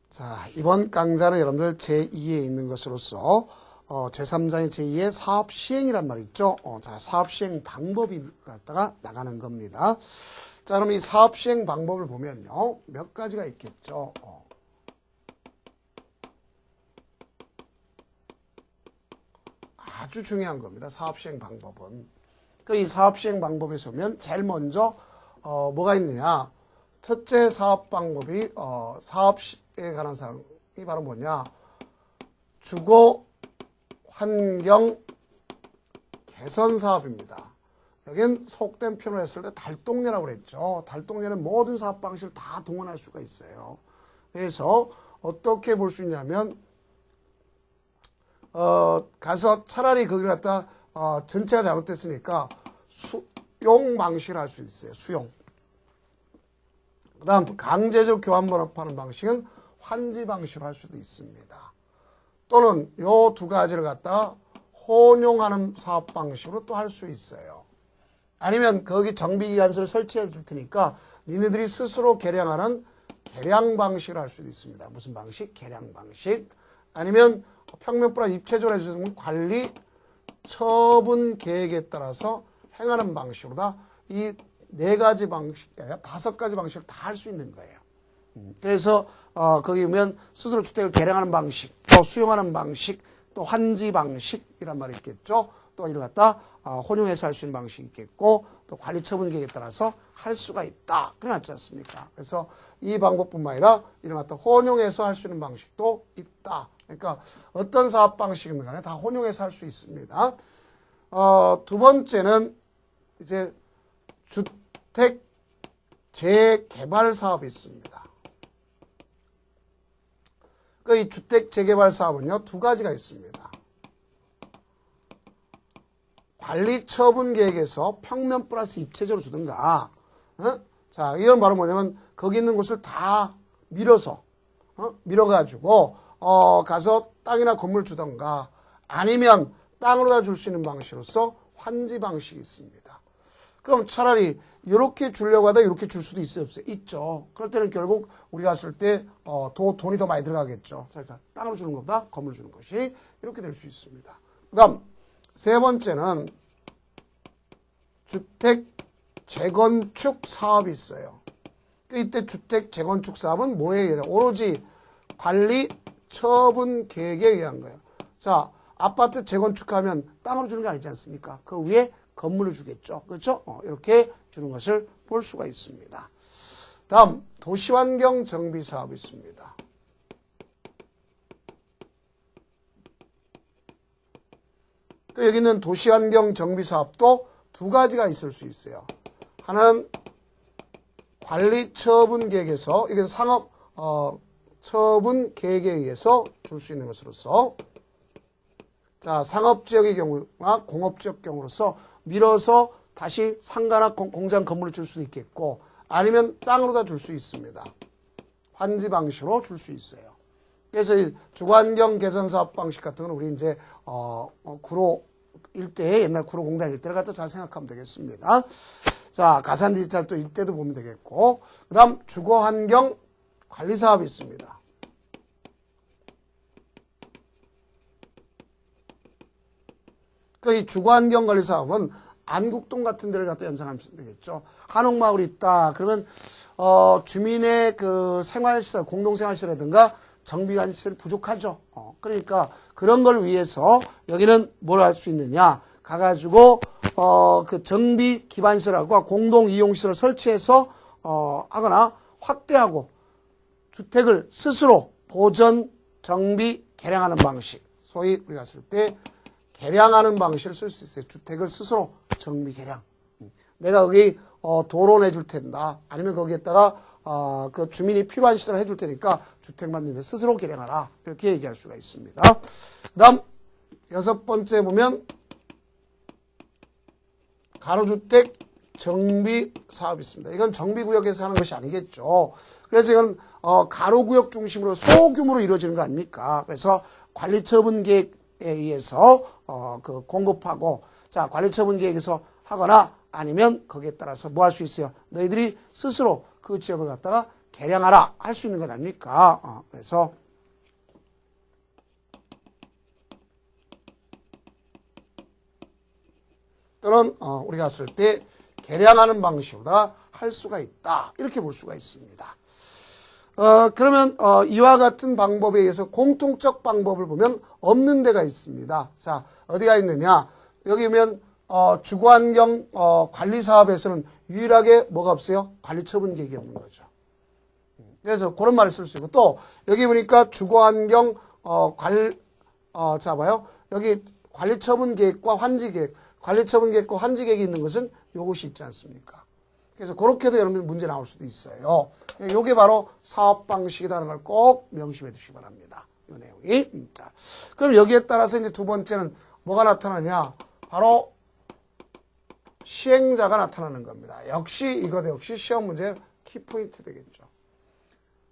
자, 이번 강좌는 여러분들 제2에 있는 것으로서 제3장의 제2의 사업 시행이란 말이 있죠. 자, 사업 시행 방법이 갖다가 나가는 겁니다. 자, 그럼 이 사업 시행 방법을 보면요. 몇 가지가 있겠죠. 아주 중요한 겁니다. 사업 시행 방법은. 이 사업 시행 방법에서 보면 제일 먼저 뭐가 있느냐. 첫째 사업 방법이 사업에 관한 사항이 바로 뭐냐. 주거 환경 개선 사업입니다. 여긴 속된 표현을 했을 때 달동네라고 그랬죠. 달동네는 모든 사업 방식을 다 동원할 수가 있어요. 그래서 어떻게 볼 수 있냐면 가서 차라리 거기를 갖다 전체가 잘못됐으니까 수용 방식을 할 수 있어요. 수용. 그 다음 강제적 교환번호하는 방식은 환지 방식으로 할 수도 있습니다. 또는 요 두 가지를 갖다가 혼용하는 사업 방식으로 또 할 수 있어요. 아니면 거기 정비기관서를 설치해 줄 테니까 니네들이 스스로 개량하는 개량 방식을 할 수도 있습니다. 무슨 방식? 개량 방식. 아니면 평면보다 입체적으로 해주는 관리 처분 계획에 따라서 행하는 방식으로다. 이 네 가지 방식이 아니라 5가지 방식을 다 할 수 있는 거예요. 그래서 거기 보면 스스로 주택을 개량하는 방식, 또 수용하는 방식, 또 환지 방식이란 말이 있겠죠. 또 이를 갖다 혼용해서 할 수 있는 방식이 있겠고, 또 관리 처분 계획에 따라서 할 수가 있다. 그래 놨지 않습니까? 그래서 이 방법뿐만 아니라 이를 갖다 혼용해서 할 수 있는 방식도 있다. 그러니까 어떤 사업 방식이든 간에 다 혼용해서 할 수 있습니다. 두 번째는 이제 주택 재개발 사업이 있습니다. 이 주택 재개발 사업은요, 두 가지가 있습니다. 관리 처분 계획에서 평면 플러스 입체적으로 주든가, 자, 이건 바로 뭐냐면, 거기 있는 곳을 다 밀어서, 밀어가지고, 가서 땅이나 건물 주던가, 아니면 땅으로다 줄 수 있는 방식으로서 환지 방식이 있습니다. 그럼 차라리 이렇게 주려고 하다 이렇게 줄 수도 있어요, 없어요? 있죠. 그럴 때는 결국 우리가 갔을 때 돈이 더 많이 들어가겠죠. 살짝 땅으로 주는 것보다 건물 주는 것이 이렇게 될 수 있습니다. 그 다음 세 번째는 주택 재건축 사업이 있어요. 이때 주택 재건축 사업은 뭐에 의해? 오로지 관리 처분 계획에 의한 거예요. 자, 아파트 재건축하면 땅으로 주는 게 아니지 않습니까? 그 위에 건물을 주겠죠. 그렇죠? 이렇게 주는 것을 볼 수가 있습니다. 다음 도시환경 정비 사업이 있습니다. 또 여기 있는 도시환경 정비 사업도 두 가지가 있을 수 있어요. 하나는 관리 처분 계획에서, 이건 상업 처분 계획에 의해서 줄 수 있는 것으로서, 자, 상업지역의 경우나 공업지역 경우로서 밀어서 다시 상가나 공장 건물을 줄 수도 있겠고, 아니면 땅으로다 줄 수 있습니다. 환지 방식으로 줄 수 있어요. 그래서 이 주거환경 개선 사업 방식 같은 건 우리 이제 구로 일대에, 옛날 구로 공단 일대를 갖다 잘 생각하면 되겠습니다. 자, 가산 디지털 또 일대도 보면 되겠고, 그 다음 주거환경 관리 사업이 있습니다. 이 주거환경 관리 사업은 안국동 같은 데를 갖다 연상하면 되겠죠. 한옥마을이 있다. 그러면 주민의 그 생활시설, 공동생활시설이라든가 정비관 시설이 부족하죠. 그러니까 그런 걸 위해서 여기는 뭘 할 수 있느냐. 가가지고 그 정비 기반시설하고 공동이용시설을 설치해서 하거나 확대하고 주택을 스스로 보전, 정비, 개량하는 방식. 소위 우리가 갔을 때 개량하는 방식을 쓸 수 있어요. 주택을 스스로 정비, 개량. 내가 거기 도로 내줄 텐다. 아니면 거기에다가 그 주민이 필요한 시설을 해줄 테니까 주택 만들면 스스로 개량하라. 이렇게 얘기할 수가 있습니다. 그 다음 6번째 보면 가로주택 정비 사업이 있습니다. 이건 정비구역에서 하는 것이 아니겠죠. 그래서 이건 가로구역 중심으로 소규모로 이루어지는 거 아닙니까? 그래서 관리처분 계획 에 의해서 그 공급하고, 자, 관리처분 계획에서 하거나 아니면 거기에 따라서 뭐 할 수 있어요? 너희들이 스스로 그 지역을 갖다가 개량하라 할 수 있는 것 아닙니까? 그래서 또는 우리가 쓸 때 개량하는 방식보다 할 수가 있다. 이렇게 볼 수가 있습니다. 그러면 이와 같은 방법에 의해서 공통적 방법을 보면 없는 데가 있습니다. 자, 어디가 있느냐? 여기 보면 주거환경 관리 사업에서는 유일하게 뭐가 없어요? 관리처분 계획이 없는 거죠. 그래서 그런 말을 쓸 수 있고, 또 여기 보니까 주거환경 자 봐요. 여기 관리처분 계획과 환지 계획, 관리처분 계획과 환지 계획이 있는 것은 요것이 있지 않습니까? 그래서 그렇게도 여러분들 문제 나올 수도 있어요. 이게 바로 사업 방식이라는 걸 꼭 명심해 두시기 바랍니다. 이 내용이. 자, 그럼 여기에 따라서 이제 두 번째는 뭐가 나타나냐? 바로 시행자가 나타나는 겁니다. 역시 이것 역시 시험 문제 키포인트 되겠죠.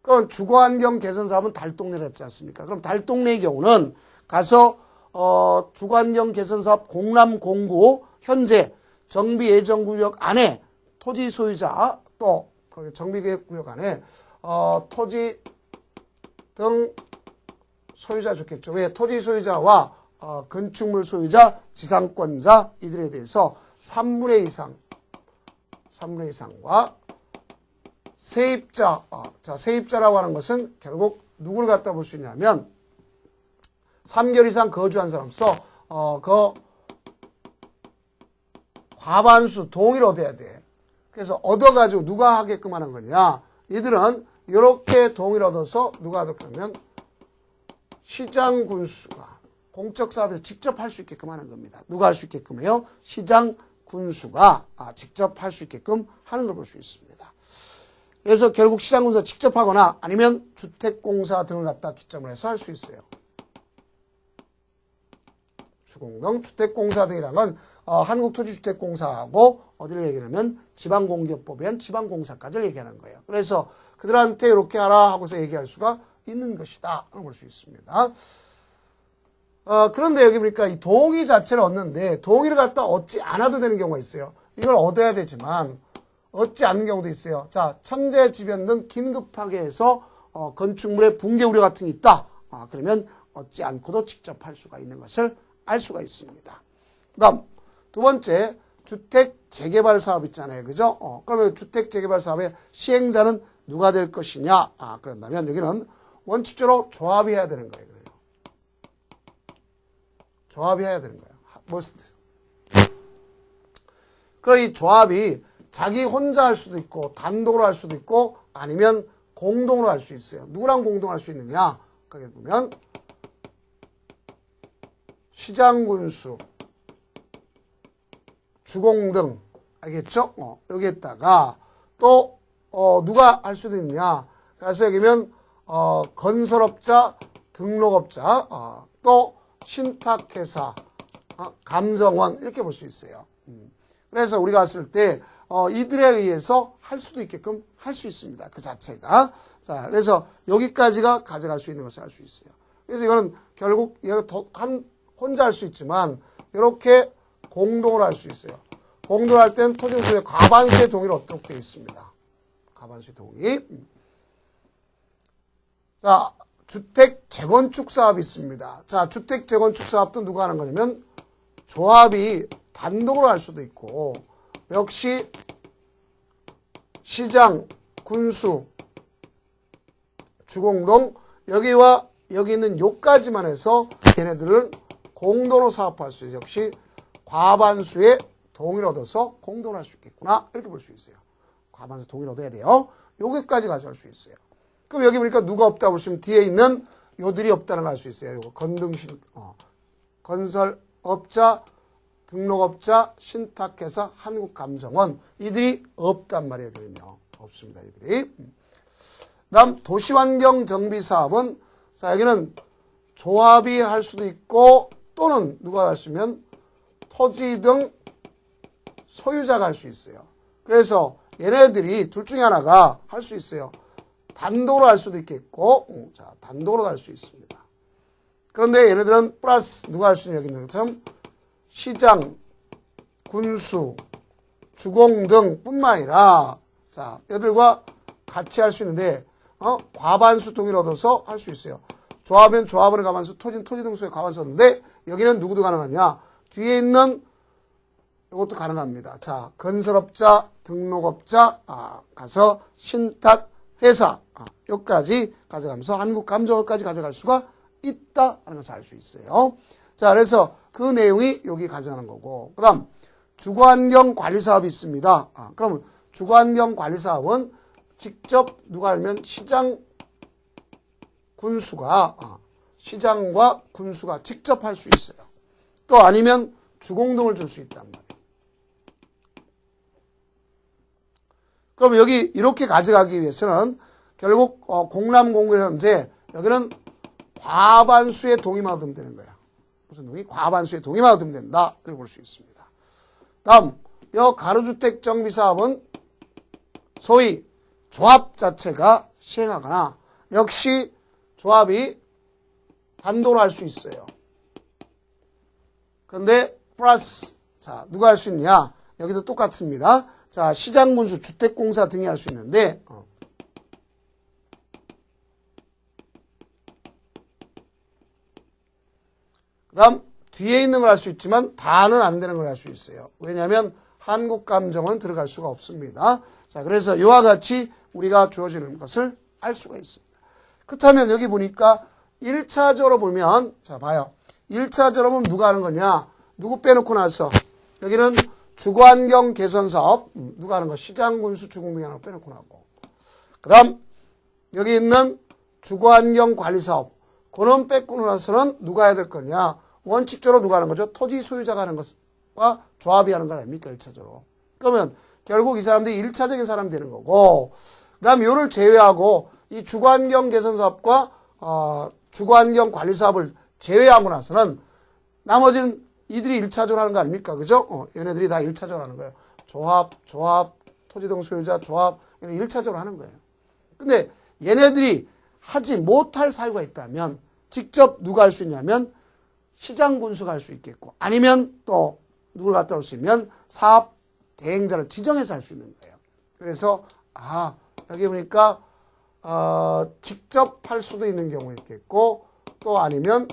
그럼 주거환경 개선 사업은 달동네를 했지 않습니까? 그럼 달동네의 경우는 가서 주거환경 개선 사업 공람 공고 현재 정비 예정구역 안에 토지 소유자 또 거기 정비계획구역 안에 토지 등 소유자 좋겠죠. 왜? 토지 소유자와 건축물 소유자, 지상권자 이들에 대해서 3분의 이상과 세입자. 자, 세입자라고 하는 것은 결국 누구를 갖다 볼 수 있냐면 3개월 이상 거주한 사람으로서 그 과반수 동의를 얻어야 돼. 그래서 얻어가지고 누가 하게끔 하는 거냐. 이들은 이렇게 동의를 얻어서 누가 하게끔 하면 시장 군수가 공적 사업에서 직접 할 수 있게끔 하는 겁니다. 누가 할 수 있게끔 해요? 시장 군수가 직접 할 수 있게끔 하는 걸 볼 수 있습니다. 그래서 결국 시장 군수가 직접 하거나 아니면 주택공사 등을 갖다 기점을 해서 할 수 있어요. 주공등, 주택공사 등이라는 건 한국토지주택공사하고 어디를 얘기하냐면 지방공기업법에 의한 지방공사까지를 얘기하는 거예요. 그래서 그들한테 이렇게 하라 하고서 얘기할 수가 있는 것이다. 볼 수 있습니다. 그런데 여기 보니까 이 동의 자체를 얻는데 동의를 갖다 얻지 않아도 되는 경우가 있어요. 이걸 얻어야 되지만 얻지 않는 경우도 있어요. 자, 천재지변 등 긴급하게 해서 건축물의 붕괴 우려 같은 게 있다. 그러면 얻지 않고도 직접 할 수가 있는 것을 알 수가 있습니다. 그 다음 두 번째 주택 재개발 사업 있잖아요. 그죠? 그러면 주택 재개발 사업의 시행자는 누가 될 것이냐? 그런다면 여기는 원칙적으로 조합이 해야 되는 거예요. 조합이 해야 되는 거예요. must. 그럼 이 조합이 자기 혼자 할 수도 있고 단독으로 할 수도 있고 아니면 공동으로 할 수 있어요. 누구랑 공동할 수 있느냐? 거기 보면 시장군수, 주공등, 알겠죠? 여기에다가 또 누가 할 수도 있느냐? 그래서 여기면 건설업자, 등록업자, 또 신탁회사, 감정원 이렇게 볼 수 있어요. 그래서 우리가 봤을 때 이들에 의해서 할 수도 있게끔 할 수 있습니다. 그 자체가. 자, 그래서 여기까지가 가져갈 수 있는 것을 알 수 있어요. 그래서 이거는 결국 혼자 할 수 있지만 이렇게 공동으로 할 수 있어요. 공동으로 할 때는 토지소유의 과반수의 동의를 얻도록 되어 있습니다. 과반수의 동의. 자, 주택 재건축 사업이 있습니다. 자, 주택 재건축 사업도 누가 하는 거냐면 조합이 단독으로 할 수도 있고 역시 시장, 군수, 주공동 여기와 여기 있는 요까지만 해서 얘네들은 공동으로 사업할 수 있어요. 역시 과반수의 동의를 얻어서 공동으로 할 수 있겠구나 이렇게 볼 수 있어요. 과반수 동의를 얻어야 돼요. 여기까지 가져갈 수 있어요. 그럼 여기 보니까 누가 없다고 보시면 뒤에 있는 요들이 없다는 걸 알 수 있어요. 요거 건설업자, 등록업자, 신탁회사, 한국감정원 이들이 없단 말이에요. 그러면 없습니다. 이들이. 다음 도시환경정비사업은 자 여기는 조합이 할 수도 있고 또는 누가 할 수 있으면 토지 등 소유자가 할 수 있어요. 그래서 얘네들이 둘 중에 하나가 할 수 있어요. 단독으로 할 수도 있겠고 자 단독으로 할 수 있습니다. 그런데 얘네들은 플러스 누가 할 수 있는 여기 있는 것처럼 시장, 군수, 주공 등 뿐만 아니라 자 얘들과 같이 할 수 있는데 과반수 동의를 얻어서 할 수 있어요. 조합은 조합원의 과반수, 토지는 토지 등수의 과반수인데 여기는 누구도 가능하냐? 뒤에 있는 이것도 가능합니다. 자, 건설업자, 등록업자 가서 신탁, 회사 여기까지 가져가면서 한국감정원까지 가져갈 수가 있다 하는 것을 알 수 있어요. 자, 그래서 그 내용이 여기 가져가는 거고, 그 다음 주거환경 관리사업이 있습니다. 그럼 주거환경 관리사업은 직접 누가 하면 시장과 군수가 직접 할 수 있어요. 또 아니면 주공동을 줄 수 있단 말이에요. 그럼 여기 이렇게 가져가기 위해서는 결국 공람공고의 현재 여기는 과반수의 동의만 얻으면 되는 거야. 무슨 동의? 과반수의 동의만 얻으면 된다. 이렇게 볼 수 있습니다. 다음 이 가로주택 정비사업은 소위 조합 자체가 시행하거나 역시 조합이 단독으로 할 수 있어요. 그런데 플러스 자 누가 할 수 있냐? 여기도 똑같습니다. 자 시장군수, 주택공사 등이 할 수 있는데 그 다음 뒤에 있는 걸 할 수 있지만 다는 안 되는 걸 할 수 있어요. 왜냐하면 한국감정은 들어갈 수가 없습니다. 자 그래서 이와 같이 우리가 주어지는 것을 알 수가 있습니다. 그렇다면 여기 보니까 1차적으로 보면 자 봐요. 1차적으로 보면 누가 하는 거냐? 누구 빼놓고 나서 여기는 주거환경 개선사업 누가 하는 거? 시장군수 주공동이 하나 빼놓고 나고 그 다음 여기 있는 주거환경 관리사업 그런 빼고 나서는 누가 해야 될 거냐? 원칙적으로 누가 하는 거죠? 토지 소유자가 하는 것과 조합이 하는 거 아닙니까? 1차적으로. 그러면 결국 이 사람들이 1차적인 사람이 되는 거고 그 다음 요를 제외하고 이 주거환경 개선사업과 주거환경 관리사업을 제외하고 나서는 나머지는 이들이 1차적으로 하는 거 아닙니까? 그죠? 얘네들이 다 1차적으로 하는 거예요. 조합, 토지등 소유자, 조합, 1차적으로 하는 거예요. 근데 얘네들이 하지 못할 사유가 있다면 직접 누가 할 수 있냐면 시장군수가 할 수 있겠고 아니면 또 누굴 갖다 올 수 있으면 사업 대행자를 지정해서 할 수 있는 거예요. 그래서 여기 보니까 직접 할 수도 있는 경우 있겠고 또 아니면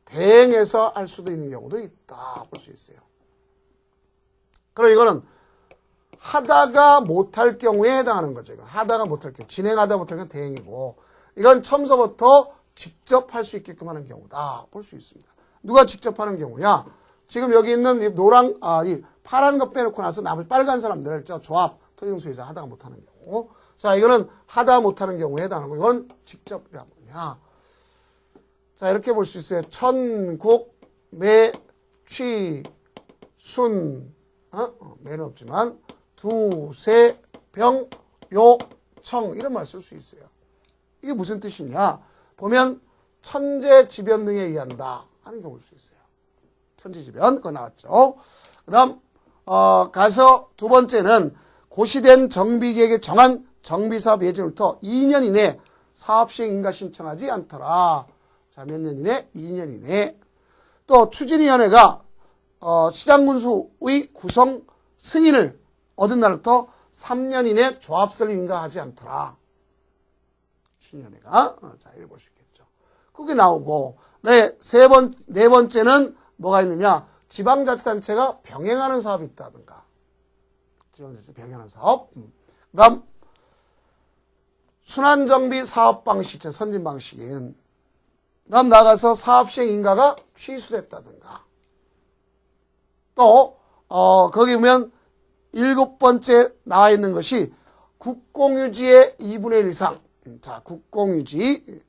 대행해서 할 수도 있는 경우도 있다 볼 수 있어요. 그럼 이거는 하다가 못할 경우에 해당하는 거죠. 이건 하다가 못할 경우, 진행하다 못할 경우 대행이고 이건 처음서부터 직접 할 수 있게끔 하는 경우다 볼 수 있습니다. 누가 직접 하는 경우냐? 지금 여기 있는 이 이 파란 거 빼놓고 나서 나머지 빨간 사람들, 조합, 토지등 소유자 하다가 못하는 경우. 자, 이거는 하다 못하는 경우에 해당하는 거. 이건 직접이야 뭐냐? 자, 이렇게 볼 수 있어요. 천국, 매, 취, 순, 매는 없지만, 두, 세, 병, 요, 청, 이런 말 쓸 수 있어요. 이게 무슨 뜻이냐? 보면, 천재지변 등에 의한다 하는 경우일 수 있어요. 천재지변, 그거 나왔죠. 그 다음, 가서 두 번째는 고시된 정비계획에 정한 정비사업 예정일부터 2년 이내 사업 시행 인가 신청하지 않더라. 자, 몇 년 이내? 2년 이내. 또 추진위원회가 시장군수의 구성 승인을 얻은 날부터 3년 이내 조합 설립 인가하지 않더라. 추진위원회가 자, 이걸 볼 수 있겠죠. 그게 나오고 네 번째는 뭐가 있느냐? 지방자치단체가 병행하는 사업이 있다든가. 지방자치 병행하는 사업. 그 다음 순환정비 사업 방식, 선진 방식인. 그 다음 나가서 사업시행 인가가 취소됐다든가. 또 거기 보면 7번째 나와 있는 것이 국공유지의 2분의 1 이상. 자, 국공유지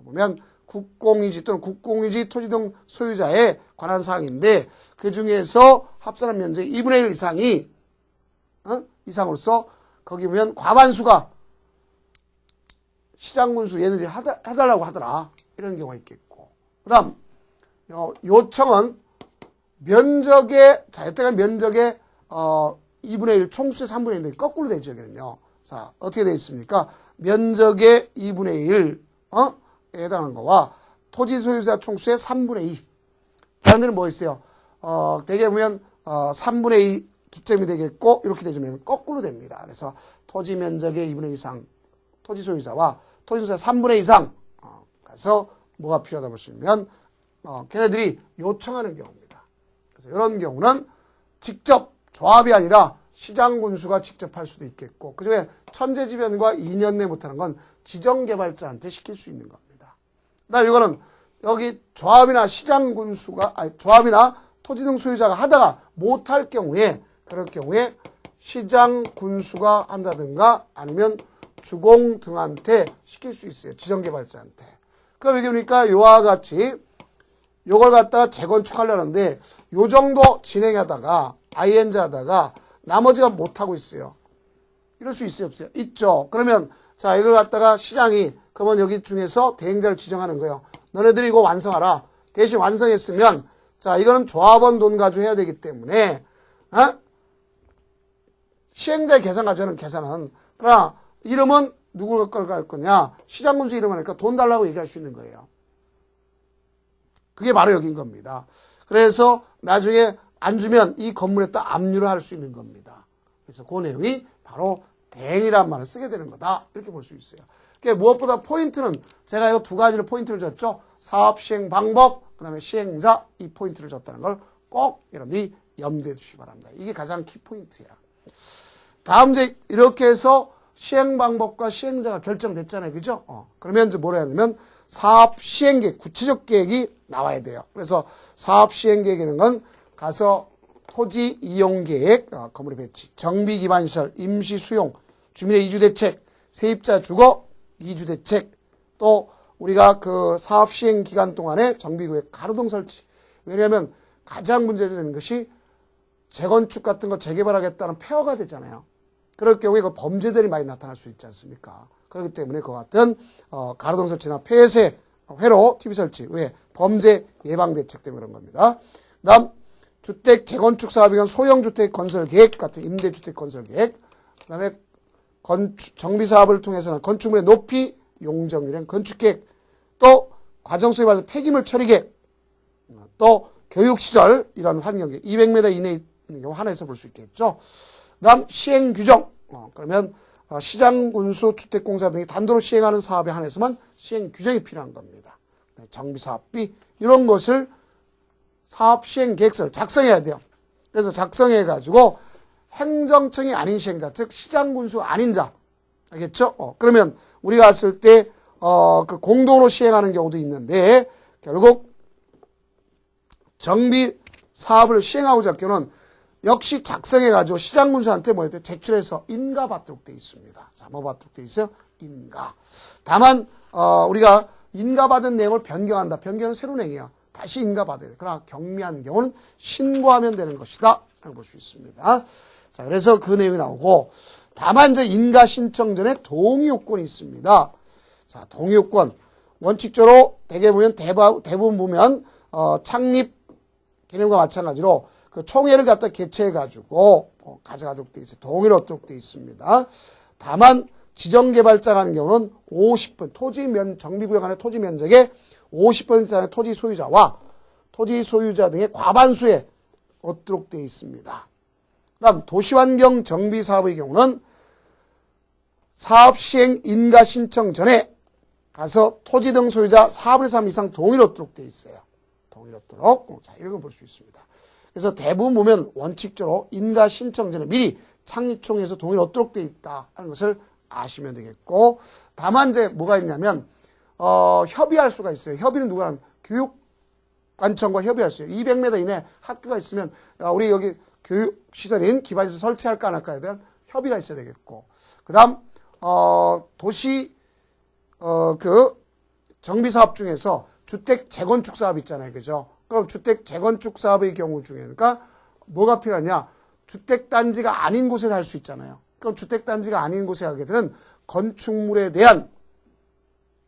보면 국공유지 또는 국공유지 토지 등 소유자에 관한 사항인데 그 중에서 합산한 면적의 2분의 1 이상이 이상으로서 거기 보면 과반수가 시장군수 얘네들이 해달라고 하더라. 이런 경우가 있겠고. 그 다음 요청은 면적의 여태까지 면적의 2분의 1 총수의 3분의 1인데 거꾸로 되죠. 여기는요. 자, 어떻게 되어 있습니까? 면적의 2분의 1 해당하는 거와 토지 소유자 총수의 3분의 2. 다른 데는 뭐 있어요? 대개 보면 3분의 2 기점이 되겠고 이렇게 되면 거꾸로 됩니다. 그래서 토지 면적의 2분의 1 이상 토지 소유자와 토지 소유자 3분의 2 이상 가서 뭐가 필요하다 보시면 걔네들이 요청하는 경우입니다. 그래서 이런 경우는 직접 조합이 아니라 시장 군수가 직접 할 수도 있겠고 그중에 천재지변과 2년 내 못하는 건 지정개발자한테 시킬 수 있는 겁니다. 그다음에 이거는 여기 조합이나 시장 군수가 조합이나 토지 등 소유자가 하다가 못할 경우에 그럴 경우에 시장 군수가 한다든가 아니면 주공 등한테 시킬 수 있어요. 지정개발자한테. 그럼 이게 보니까 이와 같이 요걸 갖다가 재건축하려는데 요 정도 진행하다가 ING 하다가 나머지가 못하고 있어요. 이럴 수 있어요, 없어요? 있죠. 그러면 자 이걸 갖다가 시장이 그러면 여기 중에서 대행자를 지정하는 거예요. 너네들이 이거 완성하라. 대신 완성했으면 자 이거는 조합원 돈 가지고 해야 되기 때문에 시행자의 계산 가지고 하는 계산은 그러나 이름은 누구 걸 갈 거냐. 시장군수 이름 하니까 돈 달라고 얘기할 수 있는 거예요. 그게 바로 여긴 겁니다. 그래서 나중에 안 주면 이 건물에다 압류를 할 수 있는 겁니다. 그래서 그 내용이 바로 대행이란 말을 쓰게 되는 거다. 이렇게 볼 수 있어요. 그러니까 무엇보다 포인트는 제가 이 두 가지를 포인트를 줬죠. 사업 시행 방법, 그 다음에 시행자 이 포인트를 줬다는 걸 꼭 여러분들이 염두에 두시기 바랍니다. 이게 가장 키포인트야. 다음 이제 이렇게 해서 시행 방법과 시행자가 결정됐잖아요. 그죠? 그러면 이제 뭐라 해야 되냐면 사업 시행계획, 구체적 계획이 나와야 돼요. 그래서 사업 시행계획이라는 건 가서 토지 이용 계획, 건물의 배치, 정비 기반 시설, 임시 수용, 주민의 이주 대책, 세입자 주거 이주 대책, 또 우리가 그 사업 시행 기간 동안에 정비 구역 가로등 설치. 왜냐하면 가장 문제되는 것이 재건축 같은 거 재개발하겠다는 폐허가 되잖아요. 그럴 경우에 그 범죄들이 많이 나타날 수 있지 않습니까? 그렇기 때문에 그와 같은 가로등 설치나 폐쇄, 회로, TV 설치, 왜? 범죄 예방 대책 때문에 그런 겁니다. 그다음 주택 재건축 사업이건 소형주택 건설 계획 같은 임대주택 건설 계획, 그다음에 정비 사업을 통해서는 건축물의 높이, 용적률행 건축 계획, 또 과정 속에 발생 폐기물 처리 계획, 또 교육시설 이런 환경 계획, 200m 이내에 있는 경우 하나에서 볼 수 있겠죠. 그다음 시행 규정, 그러면 시장군수 주택공사 등이 단독으로 시행하는 사업에 한해서만 시행 규정이 필요한 겁니다. 정비사업비 이런 것을 사업 시행 계획서를 작성해야 돼요. 그래서 작성해가지고 행정청이 아닌 시행자, 즉 시장군수 아닌 자, 알겠죠? 그러면 우리가 왔을 때 그 공동으로 시행하는 경우도 있는데 결국 정비 사업을 시행하고자 할 경우는 역시 작성해가지고 시장군수한테 뭐 했대? 제출해서 인가받도록 되어 있습니다. 자, 뭐 받도록 되어 있어요? 인가. 다만 우리가 인가받은 내용을 변경한다. 변경은 새로운 행위야. 다시 인가받아야 돼. 그러나 경미한 경우는 신고하면 되는 것이다. 라고 볼 수 있습니다. 자, 그래서 그 내용이 나오고 다만 이제 인가 신청 전에 동의 요건이 있습니다. 자, 동의 요건. 원칙적으로 대개 보면 대부분 보면 창립 개념과 마찬가지로 그 총회를 갖다 개최해가지고 가져가도록 되어 있어요. 동의를 얻도록 되어 있습니다. 다만 지정개발자가 하는 경우는 50% 정비구역 안의 토지 면적의 50% 이상의 토지 소유자와 토지 소유자 등의 과반수에 얻도록 되어 있습니다. 그다음 도시환경 정비 사업의 경우는 사업 시행 인가 신청 전에 가서 토지 등 소유자 4분의 3 이상 동의를 얻도록 되어 있어요. 동의를 얻도록. 자, 이런 걸 볼 수 있습니다. 그래서 대부분 보면 원칙적으로 인가 신청 전에 미리 창립총회에서 동의를 얻도록 되어 있다 하는 것을 아시면 되겠고, 다만 이제 뭐가 있냐면 협의할 수가 있어요. 협의는 누구랑? 교육관청과 협의할 수 있어요. 200m 이내 학교가 있으면 우리 여기 교육시설인 기반시설 설치할까 안 할까에 대한 협의가 있어야 되겠고, 그 다음 도시 그 정비사업 중에서 주택 재건축 사업 있잖아요. 그죠? 그럼 주택 재건축 사업의 경우 중에 그러니까 뭐가 필요하냐? 주택단지가 아닌 곳에 할 수 있잖아요. 그럼 주택단지가 아닌 곳에 하게 되는 건축물에 대한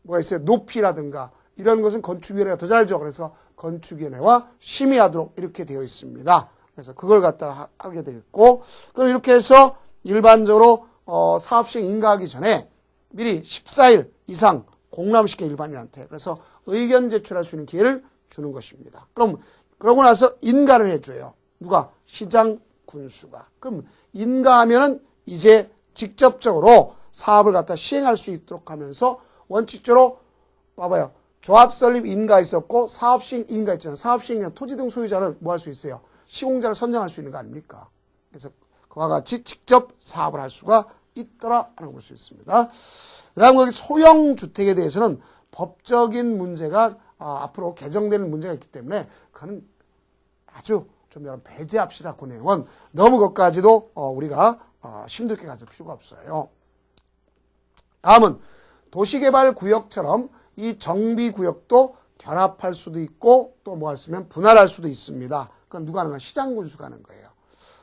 뭐가 있어요? 높이라든가 이런 것은 건축위원회가 더 잘 알죠. 그래서 건축위원회와 심의하도록 이렇게 되어 있습니다. 그래서 그걸 갖다 하게 되겠고, 그럼 이렇게 해서 일반적으로 사업시행 인가하기 전에 미리 14일 이상 공람시켜 일반인한테. 그래서 의견 제출할 수 있는 기회를 주는 것입니다. 그럼 그러고 나서 인가를 해줘요. 누가? 시장 군수가. 그럼 인가하면은 이제 직접적으로 사업을 갖다 시행할 수 있도록 하면서 원칙적으로 봐봐요. 조합 설립 인가 있었고 사업 시행 인가 있잖아요. 사업 시행은 토지 등 소유자는 뭐 할 수 있어요? 시공자를 선정할 수 있는 거 아닙니까? 그래서 그와 같이 직접 사업을 할 수가 있더라 하는 걸 볼 수 있습니다. 그 다음 거기 소형 주택에 대해서는 법적인 문제가 앞으로 개정되는 문제가 있기 때문에 그거는 아주 좀 여러분 배제합시다. 그 내용은 너무 것까지도 우리가 심도있게 가질 필요가 없어요. 다음은 도시개발구역처럼 이 정비구역도 결합할 수도 있고 또 뭐 할 수 있으면 분할할 수도 있습니다. 그건 누가 하는 거야? 시장군수가 하는 거예요.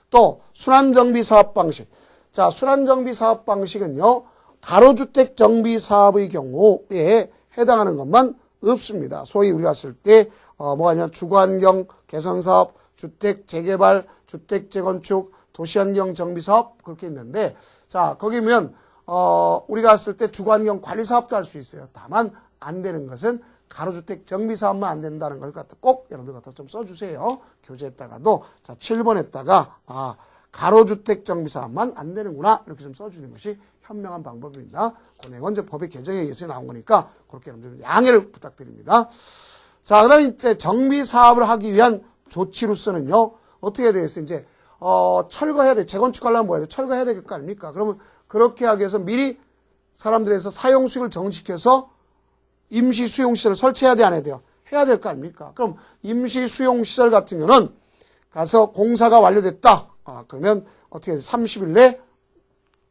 또 순환정비 사업 방식. 자, 순환정비 사업 방식은요. 가로주택 정비 사업의 경우에 해당하는 것만 없습니다. 소위 우리가 쓸 때 뭐가 있냐? 주거환경 개선 사업, 주택 재개발, 주택 재건축, 도시환경 정비 사업 그렇게 있는데 자, 거기 보면 우리가 쓸 때 주거환경 관리 사업도 할 수 있어요. 다만 안 되는 것은 가로주택 정비 사업만 안 된다는 걸 갖다 꼭 여러분들 갖다 좀 써주세요. 교재에다가도 자 7번에다가 가로주택 정비 사업만 안 되는구나 이렇게 좀 써주는 것이 현명한 방법입니다. 그 내용은 이제 법의 개정에 의해서 나온 거니까 그렇게 여러분들 양해를 부탁드립니다. 자, 그다음에 이제 정비 사업을 하기 위한 조치로서는요 어떻게 되어 있어요? 이제 철거해야 돼. 재건축하려면 뭐해야 돼? 철거해야 될 거 아닙니까? 그러면 그렇게 하기 위해서 미리 사람들에서 사용 수익을 정식해서 임시 수용시설을 설치해야 돼, 안 해야 돼요? 해야 될 거 아닙니까? 그럼 임시 수용시설 같은 경우는 가서 공사가 완료됐다. 그러면 어떻게 해야 돼? 30일 내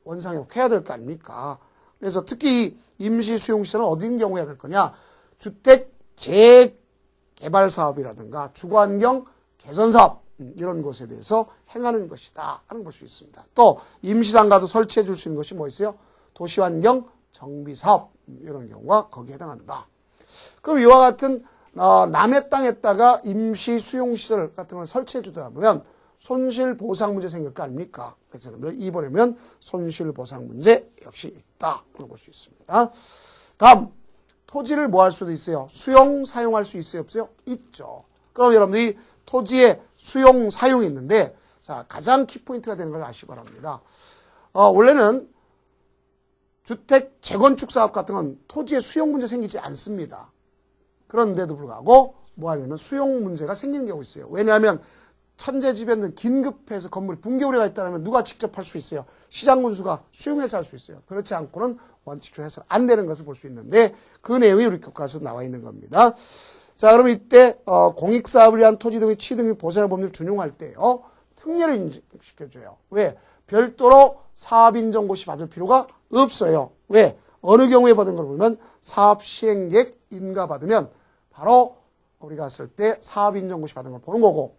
원상회복해야 될 거 아닙니까? 그래서 특히 임시 수용시설은 어딘 경우에 해야 될 거냐? 주택 재개발 사업이라든가 주거환경 개선 사업 이런 곳에 대해서 행하는 것이다 하는 걸 볼 수 있습니다. 또 임시상가도 설치해 줄 수 있는 것이 뭐 있어요? 도시환경 정비사업 이런 경우가 거기에 해당한다. 그럼 이와 같은 남의 땅에다가 임시 수용시설 같은 걸 설치해 주다 보면 손실보상 문제 생길 거 아닙니까? 그래서 여러분들 2번에면 손실보상 문제 역시 있다 볼 수 있습니다. 다음 토지를 뭐 할 수도 있어요? 수용 사용할 수 있어요? 없어요? 있죠. 그럼 여러분들이 토지의 수용 사용이 있는데 자 가장 키포인트가 되는 걸 아시기 바랍니다. 원래는 주택 재건축 사업 같은 건 토지에 수용 문제 생기지 않습니다. 그런데도 불구하고 뭐 하냐면 수용 문제가 생기는 경우가 있어요. 왜냐하면 천재지변은 긴급해서 건물이 붕괴 우려가 있다면 누가 직접 할 수 있어요? 시장군수가 수용해서 할 수 있어요. 그렇지 않고는 원칙적으로 해서 안 되는 것을 볼 수 있는데 그 내용이 우리 교과서에 나와 있는 겁니다. 자, 그럼 이때 공익사업을 위한 토지 등의 취득 및 보상의 법률을 준용할 때요. 특례를 인식시켜줘요. 왜? 별도로 사업인정고시 받을 필요가 없어요. 왜? 어느 경우에 받은 걸 보면 사업시행계획 인가받으면 바로 우리가 쓸 때 사업인정고시 받은 걸 보는 거고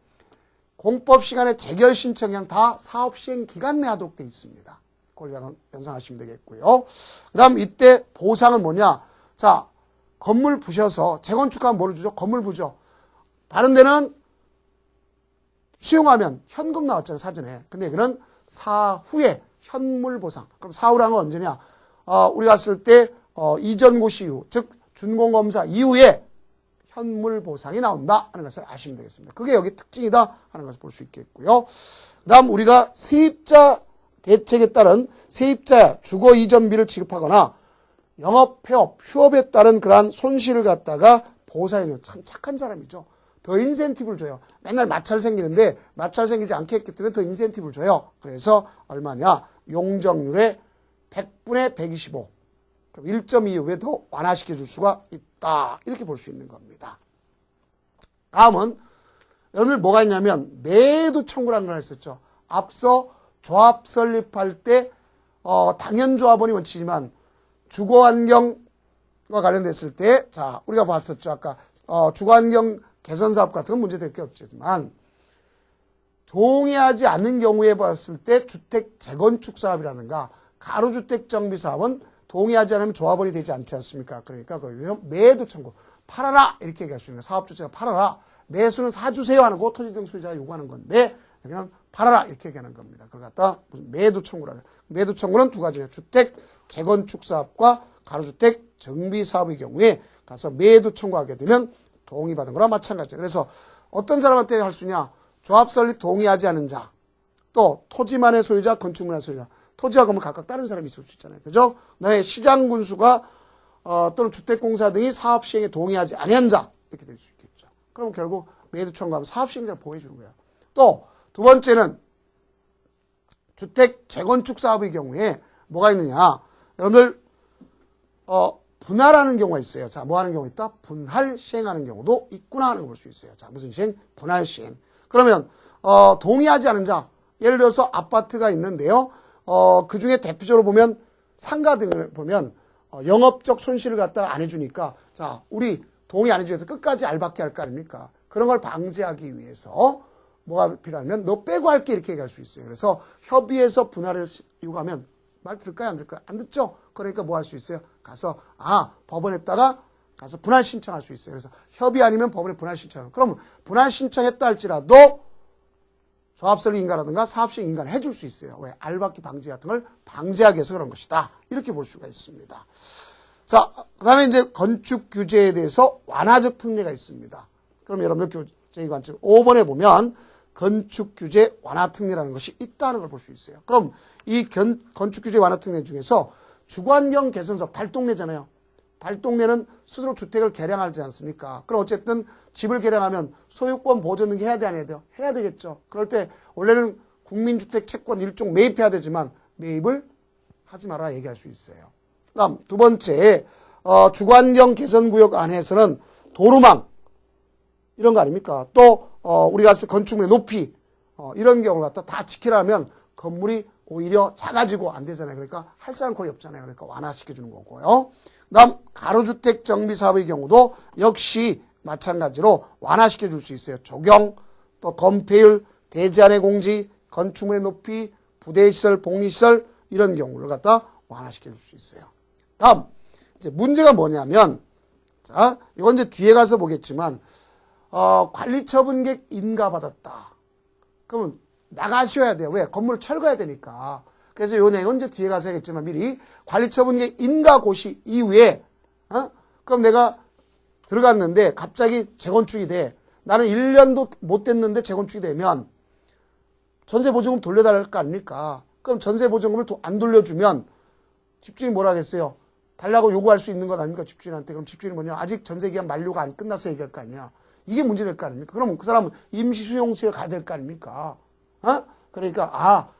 공법시간에 재결 신청량 다 사업시행기간 내 하도록 되어 있습니다. 그걸 연상하시면 되겠고요. 그 다음 이때 보상은 뭐냐? 자, 건물 부셔서 재건축하면 뭐를 주죠? 건물 부죠. 다른 데는 수용하면 현금 나왔잖아요, 사전에. 근데 이거는 사후에 현물 보상. 그럼 사후라는 건 언제냐? 우리가 쓸 때 이전 고시 이후, 즉 준공검사 이후에 현물 보상이 나온다 하는 것을 아시면 되겠습니다. 그게 여기 특징이다 하는 것을 볼 수 있겠고요. 그 다음 우리가 세입자 대책에 따른 세입자 주거 이전비를 지급하거나 영업, 폐업, 휴업에 따른 그러한 손실을 갖다가 보상해주는 참 착한 사람이죠. 더 인센티브를 줘요. 맨날 마찰 생기는데 마찰 생기지 않게 했기 때문에 더 인센티브를 줘요. 그래서 얼마냐? 용적률의 100분의 125. 그럼 1.25배 더 완화시켜 줄 수가 있다. 이렇게 볼 수 있는 겁니다. 다음은 여러분들 뭐가 있냐면 매도 청구라는 걸 했었죠. 앞서 조합 설립할 때 당연조합원이 원칙이지만 주거환경과 관련됐을 때 자 우리가 봤었죠. 아까 주거환경 개선사업 같은 건 문제될 게 없지만 동의하지 않는 경우에 봤을 때 주택 재건축 사업이라든가 가로주택 정비 사업은 동의하지 않으면 조합원이 되지 않지 않습니까? 그러니까 거기서 매도 청구 팔아라 이렇게 얘기할 수 있는 거예요. 사업주체가 팔아라. 매수는 사주세요 하는 거 토지 등 소유자가 요구하는 건데 그냥 팔아라 이렇게 얘기하는 겁니다. 그걸 갖다 매도 청구라는 매도 청구는 두 가지예요. 주택 재건축 사업과 가로주택 정비 사업의 경우에 가서 매도 청구하게 되면 동의받은 거랑 마찬가지예요. 그래서 어떤 사람한테 할 수 있냐? 조합 설립 동의하지 않은 자, 또 토지만의 소유자, 건축물의 소유자 토지와 건물 각각 다른 사람이 있을 수 있잖아요. 그죠? 너의 시장 군수가 또는 주택공사 등이 사업 시행에 동의하지 아니한 자 이렇게 될 수 있겠죠. 그럼 결국 매도 청구하면 사업 시행자를 보호해주는 거예요. 또 두 번째는 주택 재건축 사업의 경우에 뭐가 있느냐? 여러분들 분할하는 경우가 있어요. 자, 뭐 하는 경우가 있다? 분할 시행하는 경우도 있구나 하는 걸 볼 수 있어요. 자, 무슨 시행? 분할 시행. 그러면 동의하지 않은 자, 예를 들어서 아파트가 있는데요. 그 중에 대표적으로 보면 상가 등을 보면 영업적 손실을 갖다가 안 해주니까 자, 우리 동의 안 해주면서 끝까지 알받게 할 거 아닙니까? 그런 걸 방지하기 위해서 뭐가 필요하면 너 빼고 할게 이렇게 얘기할 수 있어요. 그래서 협의해서 분할을 요구하면 말 들을까요? 안 들을까요? 안 듣죠? 그러니까 뭐 할 수 있어요? 가서 법원에다가 가서 분할 신청할 수 있어요. 그래서 협의 아니면 법원에 분할 신청. 그럼 분할 신청했다 할지라도 조합설립 인가라든가 사업시행 인가를 해줄 수 있어요. 왜? 알박기 방지 같은 걸 방지하기 위해서 그런 것이다. 이렇게 볼 수가 있습니다. 자, 그 다음에 이제 건축 규제에 대해서 완화적 특례가 있습니다. 그럼 여러분들 교재 관점 5번에 보면 건축 규제 완화 특례라는 것이 있다는 걸 볼 수 있어요. 그럼 이 건축 규제 완화 특례 중에서 주거환경 개선 사업, 달동네잖아요. 달동네는 스스로 주택을 개량하지 않습니까? 그럼 어쨌든 집을 개량하면 소유권 보존 등기 해야 돼, 안 해야 돼요? 해야 되겠죠. 그럴 때 원래는 국민주택 채권 일종 매입해야 되지만 매입을 하지 마라 얘기할 수 있어요. 그다음 두 번째, 주거환경 개선구역 안에서는 도로망 이런 거 아닙니까? 또 우리가 건축물의 높이 이런 경우를 갖다 다 지키라면 건물이 오히려 작아지고 안 되잖아요. 그러니까 할 사람 거의 없잖아요. 그러니까 완화시켜주는 거고요. 그다음 가로주택 정비 사업의 경우도 역시 마찬가지로 완화시켜줄 수 있어요. 조경, 또 건폐율, 대지안의 공지, 건축물의 높이, 부대시설, 복리시설 이런 경우를 갖다 완화시켜줄 수 있어요. 다음 이제 문제가 뭐냐면 자 이건 이제 뒤에 가서 보겠지만 관리처분객 인가받았다. 그러면 나가셔야 돼요. 왜? 건물을 철거해야 되니까. 그래서 요 내용은 이제 뒤에 가서 하겠지만 미리 관리처분객 인가 고시 이후에 그럼 내가 들어갔는데 갑자기 재건축이 돼. 나는 1년도 못 됐는데 재건축이 되면 전세보증금 돌려달랄 거 아닙니까? 그럼 전세보증금을 안 돌려주면 집주인이 뭐라 하겠어요? 달라고 요구할 수 있는 것 아닙니까? 집주인한테. 그럼 집주인이 뭐냐? 아직 전세기간 만료가 안 끝나서 얘기할 거 아니야. 이게 문제될 거 아닙니까? 그럼 그 사람은 임시수용소에 가야 될 거 아닙니까? 그러니까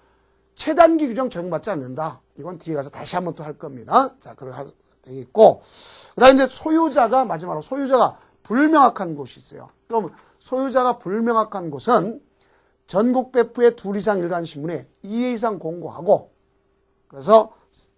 최단기 규정 적용받지 않는다. 이건 뒤에 가서 다시 한번 또 할 겁니다. 자, 그렇게 되겠고 그 다음에 이제 소유자가 마지막으로 소유자가 불명확한 곳이 있어요. 그럼 소유자가 불명확한 곳은 전국 배포의 2 이상 일간신문에 2회 이상 공고하고 그래서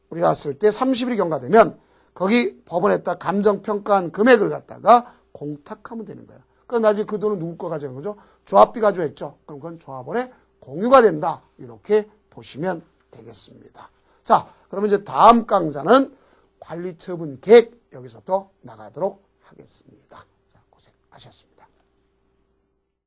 우리가 갔을 때 30일이 경과되면 거기 법원에다 감정평가한 금액을 갖다가 공탁하면 되는 거예요. 그럼 나중에 그 돈은 누구 거 가져간 거죠? 조합비 가져했죠. 그럼 그건 조합원에 공유가 된다. 이렇게 보시면 되겠습니다. 자, 그러면 이제 다음 강좌는 관리처분 계획 여기서부터 나가도록 하겠습니다. 자, 고생하셨습니다.